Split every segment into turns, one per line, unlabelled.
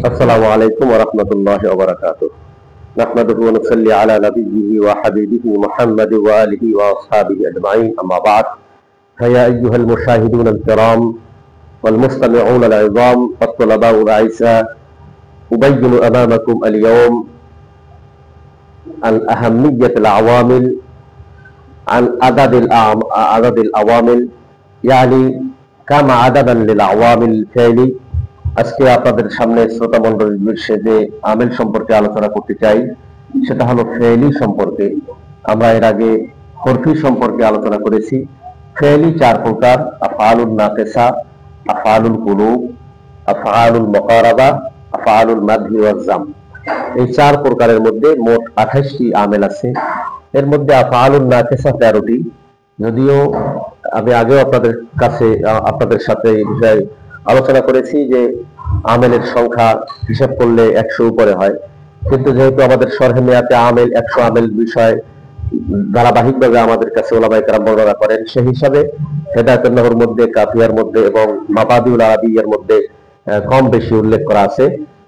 আসসালামু আলাইকুম ওয়া রাহমাতুল্লাহি ওয়া বারাকাতুহু। নাহমাদুহু ওয়া নুসাল্লি আলা নাবিয়্যিহি ওয়া হাবিবিহি মুহাম্মাদ ওয়া আলিহি ওয়া আসহাবিহি আজমাইন। আম্মা বা'দ। ফায়া আইয়ুহাল মুশাহিদুন আল-কিরাম ওয়াল মুস্তামি'উন আল-'ইযাম ওয়াত তুলাবা'u আল-'আইসা উবাইয়িনু আমামাকুম আল-ইয়াওম আন আহাম্মিয়্যাত আল-'আওয়ামিল আন আদাদিল আওয়ামিল ইয়ানি কামা আদাদান লিল আওয়ামিল ফাইলি। আজকে আপনাদের সামনে শ্রোতা মণ্ডলীর উদ্দেশ্যে যে আমেল সম্পর্কে আলোচনা করতে চাই সেটা হলো ফেইলি সম্পর্কে। আমরা এর আগে হরফি সম্পর্কে আলোচনা করেছি। ফেইলি চার প্রকার: আফআলুন নাকিসা, আফআলুল কুলুব, আফআলুল মুকারাবা, আফআলুল মাদহি ওয়াজ জাম। এই চার প্রকারের মধ্যে মোট 28টি আমেল আছে। এর মধ্যে আফআলুন নাকিসা 13টি। যদিও আমি আগেও আপনাদের সাথে এই বিষয়ে আলোচনা করেছি যে আমেলের সংখ্যা হিসাব করলে 100 উপরে হয়, কিন্তু যেহেতু আমাদের শরহে মিয়াতে আমেল 100 আমেল বিষয় ধারাবাহিকভাবে আমাদের কাছে উলামায়ে কেরাম বর্ণনা করেন, সেই হিসাবে হেদায়াতুন নহর মধ্যে, কাফিয়ার মধ্যে এবং মাবাদিউল আরাবিয়ার মধ্যে কম বেশি উল্লেখ করা আছে।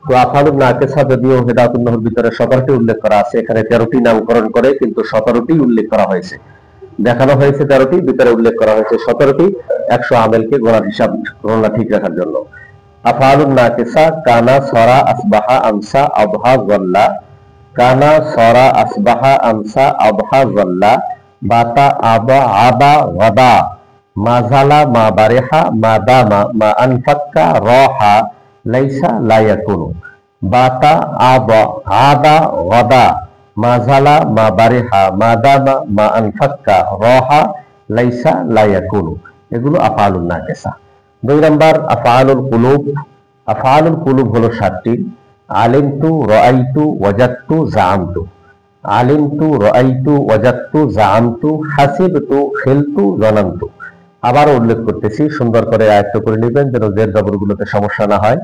তো আফআলুন নাকিসা যদিও হেদায়াতুন নহর ভিতরে 17টি উল্লেখ করা আছে, এখানে 13টি নামকরণ করে কিন্তু 17টি উল্লেখ করা হয়েছে, দেখানো হয়েছে 13টি, ভিতরে উল্লেখ করা হয়েছে 17টি। 100 আমেলকে গণনা ঠিক রাখার জন্য। আফআলুন নাকিসা: কানা, সরা, আসবাহা, আমসা, আবহা, যাল্লা। কানা, সরা, আসবাহা, আমসা, আবহা, যাল্লা। বাতা, আবা, আবা, গাদা। মাজালা, মা বারিহা, মা দামা, মা আনফাক্কা, রাহা, লাইসা, লা ইয়াকুনু। বাতা, আবা, আদা, গাদা। মাজালা, মা বারিহা, মা দামা, মা আনফাক্কা, রাহা, লাইসা, লা ইয়াকুনু। এগুলো আফআলুন নাকিসা। 2 নাম্বার আফআলুল কুলুব। আফআলুল কুলুব হলো 7টি: আলিমতু, রাআইতু, ওয়াজাদতু, জাআমতু। আলিমতু, রাআইতু, ওয়াজাদতু, জাআমতু, হাসিবতু, খিলতু, জানানতু। আবার উল্লেখ করতেছি, সুন্দর করে আয়ত্ত করে নেবেন যেন জের জবরগুলোতে সমস্যা না হয়।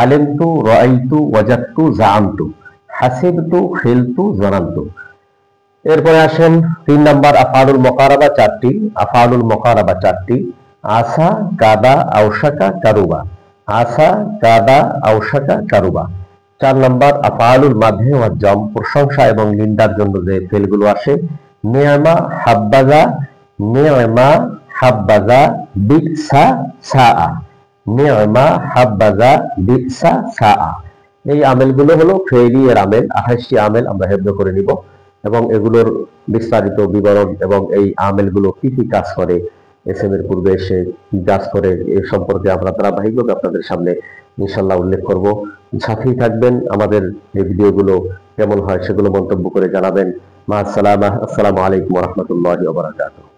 আলিমতু, রাআইতু, ওয়াজাদতু, জাআমতু, হাসিবতু, খিলতু, জানানতু। এরপরে আসেন 3 নাম্বার আফআলুল মুকারাবা 4টি। আফআলুল মুকারাবা 4টি: আসা, কাদা, আওশাকা, কারুবা। আসা, কাদা, আওশাকা, কারুবা। 4 নাম্বার আফআলুল মাদহি ওয়াজ জাম, প্রশংসা এবং নিন্দার জন্য যে ফেলগুলো আসে: নি'মা, হাব্বাজা। নি'মা, হাব্বাজা, বিসা, সাআ। নি'মা, হাব্বাজা, বিসা, সাআ। এই আমেলগুলো হলো ফেইলি এর আমেল। 28টি আমেল আমরা হেফজ করে নিব এবং এগুলোর বিস্তারিত বিবরণ এবং এই আমেলগুলো কি কি কাজ করে, এসএম এর পূর্বে এসে কি কাজ করে, এই সম্পর্কে আমরা ধারাবাহিকভাবে আপনাদের সামনে ইনশাআল্লাহ উল্লেখ করব। সাথেই থাকবেন। আমাদের এই ভিডিওগুলো কেমন হয় সেগুলো মন্তব্য করে জানাবেন। মা আসসালামু আলাইকুম ওয়া রাহমাতুল্লাহি ওয়া বারাকাতুহু।